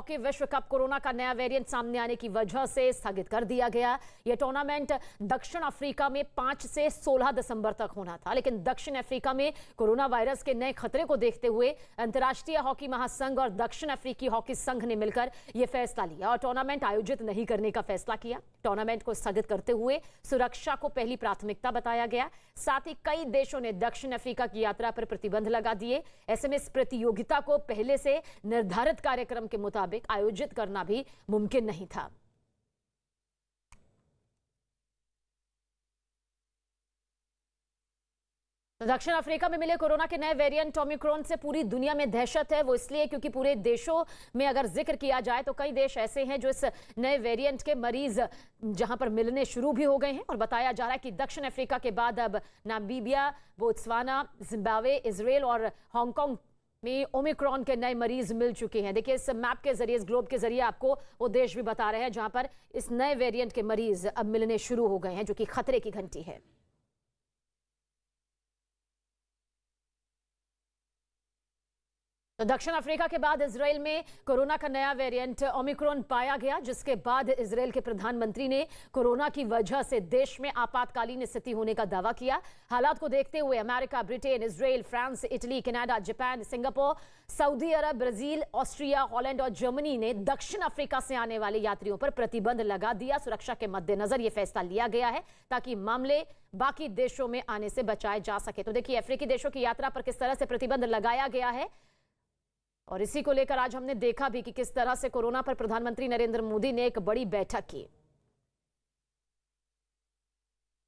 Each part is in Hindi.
हॉकी विश्व कप कोरोना का नया वेरिएंट सामने आने की वजह से स्थगित कर दिया गया। यह टूर्नामेंट दक्षिण अफ्रीका में 5 से 16 दिसंबर तक होना था, लेकिन दक्षिण अफ्रीका में कोरोना वायरस के नए खतरे को देखते हुए अंतर्राष्ट्रीय हॉकी महासंघ और दक्षिण अफ्रीकी हॉकी संघ ने मिलकर यह फैसला लिया और टूर्नामेंट आयोजित नहीं करने का फैसला किया। टूर्नामेंट को स्थगित करते हुए सुरक्षा को पहली प्राथमिकता बताया गया। साथ ही कई देशों ने दक्षिण अफ्रीका की यात्रा पर प्रतिबंध लगा दिए। ऐसे में इस प्रतियोगिता को पहले से निर्धारित कार्यक्रम के मुताबिक आयोजित करना भी मुमकिन नहीं था। तो दक्षिण अफ्रीका में मिले कोरोना के नए वेरिएंट ओमिक्रॉन से पूरी दुनिया में दहशत है। वो इसलिए क्योंकि पूरे देशों में अगर जिक्र किया जाए तो कई देश ऐसे हैं जो इस नए वेरिएंट के मरीज जहां पर मिलने शुरू भी हो गए हैं और बताया जा रहा है कि दक्षिण अफ्रीका के बाद अब नामीबिया, बोत्सवाना, जिम्बाब्वे, इजराइल और हांगकांग में ओमिक्रॉन के नए मरीज मिल चुके हैं। देखिए इस मैप के जरिए, इस ग्लोब के जरिए आपको वो देश भी बता रहे हैं जहां पर इस नए वेरिएंट के मरीज अब मिलने शुरू हो गए हैं, जो कि खतरे की घंटी है। तो दक्षिण अफ्रीका के बाद इजराइल में कोरोना का नया वेरिएंट ओमिक्रॉन पाया गया, जिसके बाद इजराइल के प्रधानमंत्री ने कोरोना की वजह से देश में आपातकालीन स्थिति होने का दावा किया। हालात को देखते हुए America, Britain, Israel, France, Italy, Canada, Japan, Singapore, Saudi Arab, Brazil, Austria, Holland और जर्मनी ने दक्षिण अफ्रीका से आने वाले यात्रियों पर प्रतिबंध लगा दिया। सुरक्षा के मद्देनजर यह फैसला लिया गया है ताकि मामले बाकी देशों में आने से बचाए जा सके। तो देखिए अफ्रीकी देशों की यात्रा पर किस तरह से प्रतिबंध लगाया गया है और इसी को लेकर आज हमने देखा भी कि किस तरह से कोरोना पर प्रधानमंत्री नरेंद्र मोदी ने एक बड़ी बैठक की।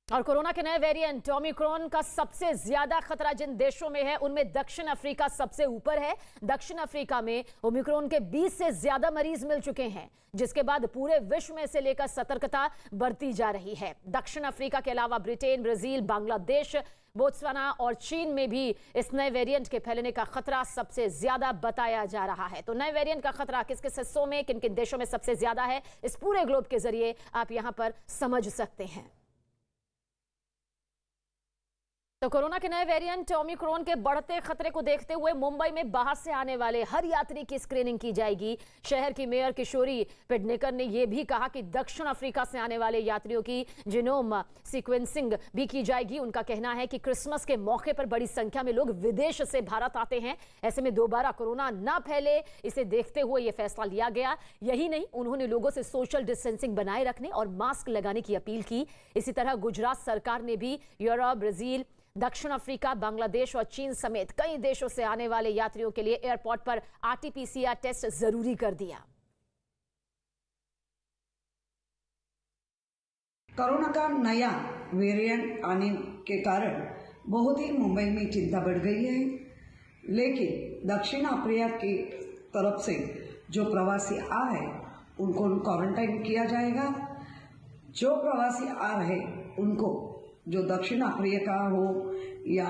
और कोरोना के नए वेरिएंट ओमिक्रॉन का सबसे ज्यादा खतरा जिन देशों में है उनमें दक्षिण अफ्रीका सबसे ऊपर है। दक्षिण अफ्रीका में ओमिक्रॉन के 20 से ज्यादा मरीज मिल चुके हैं, जिसके बाद पूरे विश्व में इसे लेकर सतर्कता बरती जा रही है। दक्षिण अफ्रीका के अलावा ब्रिटेन, ब्राजील, बांग्लादेश, बोत्सवाना और चीन में भी इस नए वेरिएंट के फैलने का खतरा सबसे ज्यादा बताया जा रहा है। तो नए वेरिएंट का खतरा किस किस हिस्सों में, किन किन देशों में सबसे ज्यादा है, इस पूरे ग्लोब के जरिए आप यहां पर समझ सकते हैं। तो कोरोना के नए वेरिएंट ओमिक्रॉन के बढ़ते खतरे को देखते हुए मुंबई में बाहर से आने वाले हर यात्री की स्क्रीनिंग की जाएगी। शहर की मेयर किशोरी पेडनेकर ने यह भी कहा कि दक्षिण अफ्रीका से आने वाले यात्रियों की जीनोम सीक्वेंसिंग भी की जाएगी। उनका कहना है कि क्रिसमस के मौके पर बड़ी संख्या में लोग विदेश से भारत आते हैं, ऐसे में दोबारा कोरोना ना फैले, इसे देखते हुए यह फैसला लिया गया। यही नहीं, उन्होंने लोगों से सोशल डिस्टेंसिंग बनाए रखने और मास्क लगाने की अपील की। इसी तरह गुजरात सरकार ने भी यूरोप, ब्राजील, दक्षिण अफ्रीका, बांग्लादेश और चीन समेत कई देशों से आने वाले यात्रियों के लिए एयरपोर्ट पर आरटी-पीसीआर टेस्ट जरूरी कर दिया। कोरोना का नया वेरिएंट आने के कारण बहुत ही मुंबई में चिंता बढ़ गई है, लेकिन दक्षिण अफ्रीका की तरफ से जो प्रवासी आ रहे उनको क्वारंटाइन किया जाएगा। जो प्रवासी आ रहे उनको, जो दक्षिण अफ्रीका हो या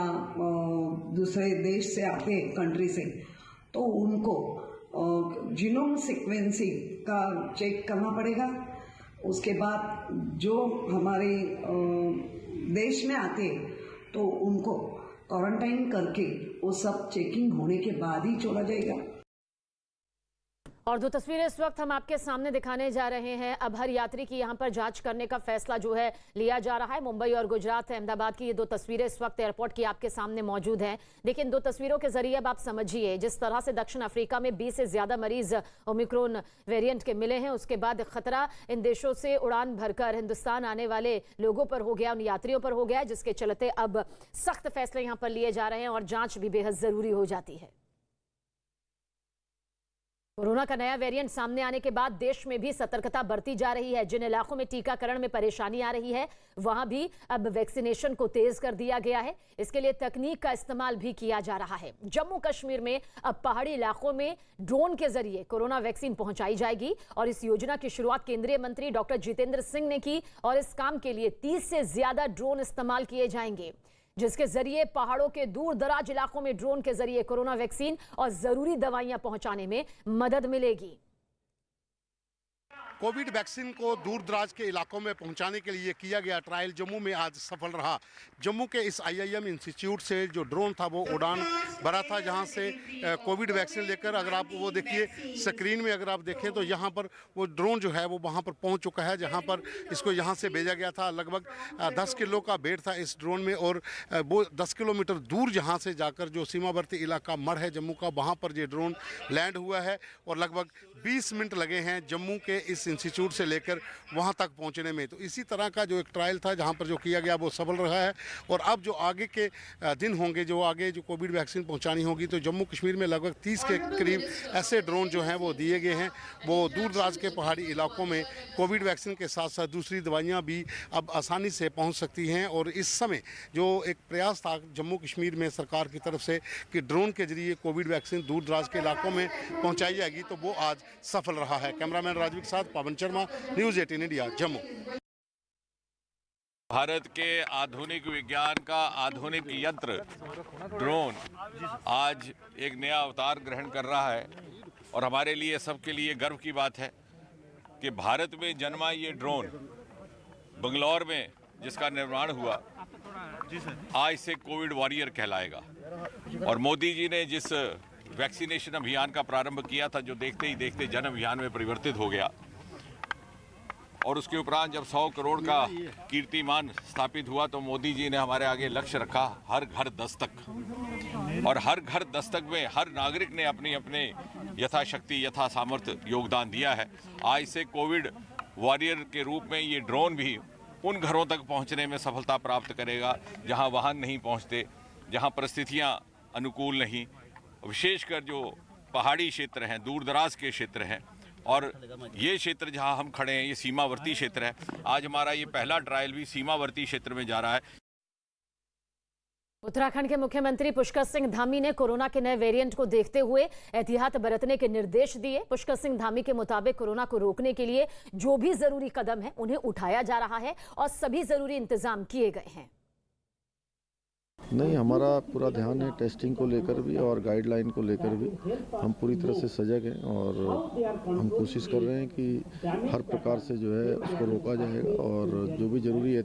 दूसरे देश से आते कंट्री से, तो उनको जीनोम सीक्वेंसिंग का चेक करना पड़ेगा। उसके बाद जो हमारे देश में आते तो उनको क्वारंटाइन करके वो सब चेकिंग होने के बाद ही छोड़ा जाएगा। और दो तस्वीरें इस वक्त हम आपके सामने दिखाने जा रहे हैं। अब हर यात्री की यहां पर जांच करने का फैसला जो है लिया जा रहा है। मुंबई और गुजरात, अहमदाबाद की ये दो तस्वीरें इस वक्त एयरपोर्ट की आपके सामने मौजूद हैं। देखिए इन दो तस्वीरों के जरिए अब आप समझिए जिस तरह से दक्षिण अफ्रीका में 20 से ज्यादा मरीज ओमिक्रॉन वेरिएंट के मिले हैं, उसके बाद खतरा इन देशों से उड़ान भरकर हिंदुस्तान आने वाले लोगों पर हो गया, उन यात्रियों पर हो गया, जिसके चलते अब सख्त फैसले यहां पर लिए जा रहे हैं और जांच भी बेहद जरूरी हो जाती है। कोरोना का नया वेरिएंट सामने आने के बाद देश में भी सतर्कता बरती जा रही है। जिन इलाकों में टीकाकरण में परेशानी आ रही है वहां भी अब वैक्सीनेशन को तेज कर दिया गया है। इसके लिए तकनीक का इस्तेमाल भी किया जा रहा है। जम्मू कश्मीर में अब पहाड़ी इलाकों में ड्रोन के जरिए कोरोना वैक्सीन पहुंचाई जाएगी और इस योजना की शुरुआत केंद्रीय मंत्री डॉक्टर जितेंद्र सिंह ने की और इस काम के लिए 30 से ज्यादा ड्रोन इस्तेमाल किए जाएंगे, जिसके जरिए पहाड़ों के दूर दराज इलाकों में ड्रोन के जरिए कोरोना वैक्सीन और जरूरी दवाइयां पहुंचाने में मदद मिलेगी। कोविड वैक्सीन को दूर दराज के इलाकों में पहुंचाने के लिए किया गया ट्रायल जम्मू में आज सफल रहा। जम्मू के इस IIM इंस्टीट्यूट से जो ड्रोन था वो उड़ान भरा था, जहां से कोविड वैक्सीन लेकर, अगर आप वो देखिए स्क्रीन में, अगर आप देखें तो यहाँ पर वो ड्रोन जो है वो वहाँ पर पहुँच चुका है, जहाँ पर इसको यहाँ से भेजा गया था। लगभग 10 किलो का वेट था इस ड्रोन में, और वो 10 किलोमीटर दूर जहाँ से जाकर जो सीमावर्ती इलाका मढ़ है जम्मू का, वहाँ पर ये ड्रोन लैंड हुआ है। और लगभग 20 मिनट लगे हैं जम्मू के इस इंस्टीट्यूट से लेकर वहाँ तक पहुँचने में। तो इसी तरह का जो एक ट्रायल था जहाँ पर जो किया गया वो सफल रहा है। और अब जो आगे के दिन होंगे, जो आगे जो कोविड वैक्सीन पहुँचानी होगी, तो जम्मू कश्मीर में लगभग 30 के करीब ऐसे ड्रोन जो हैं वो दिए गए हैं। वो दूर दराज के पहाड़ी इलाकों में कोविड वैक्सीन के साथ साथ दूसरी दवाइयाँ भी अब आसानी से पहुँच सकती हैं। और इस समय जो एक प्रयास था जम्मू कश्मीर में सरकार की तरफ से कि ड्रोन के जरिए कोविड वैक्सीन दूर दराज के इलाकों में पहुँचाई जाएगी, तो वो आज सफल रहा है। कैमरामैन राजवी के साथ पवन शर्मा, न्यूज़ 18 इंडिया, जम्मू। भारत के आधुनिक विज्ञान का आधुनिक यंत्र ड्रोन आज एक नया अवतार ग्रहण कर रहा है, और हमारे लिए, सबके लिए गर्व की बात है कि भारत में जन्मा ये ड्रोन बंगलौर में जिसका निर्माण हुआ, आज से कोविड वॉरियर कहलाएगा। और मोदी जी ने जिस वैक्सीनेशन अभियान का प्रारंभ किया था, जो देखते ही देखते जन अभियान में परिवर्तित हो गया, और उसके उपरांत जब 100 करोड़ का कीर्तिमान स्थापित हुआ, तो मोदी जी ने हमारे आगे लक्ष्य रखा हर घर दस्तक। और हर घर दस्तक में हर नागरिक ने अपनी अपने यथाशक्ति यथा सामर्थ्य योगदान दिया है। आज से कोविड वॉरियर के रूप में ये ड्रोन भी उन घरों तक पहुंचने में सफलता प्राप्त करेगा जहां वाहन नहीं पहुंचते, जहां परिस्थितियां अनुकूल नहीं, विशेषकर जो पहाड़ी क्षेत्र हैं, दूर दराज के क्षेत्र हैं, और ये क्षेत्र जहां हम खड़े हैं ये सीमावर्ती क्षेत्र है। आज हमारा ये पहला ट्रायल भी सीमावर्ती क्षेत्र में जा रहा है। उत्तराखंड के मुख्यमंत्री पुष्कर सिंह धामी ने कोरोना के नए वेरिएंट को देखते हुए एहतियात बरतने के निर्देश दिए। पुष्कर सिंह धामी के मुताबिक कोरोना को रोकने के लिए जो भी जरूरी कदम है उन्हें उठाया जा रहा है और सभी जरूरी इंतजाम किए गए हैं। नहीं, हमारा पूरा ध्यान है टेस्टिंग को लेकर भी और गाइडलाइन को लेकर भी। हम पूरी तरह से सजग हैं और हम कोशिश कर रहे हैं कि हर प्रकार से जो है उसको रोका जाएगा, और जो भी जरूरी है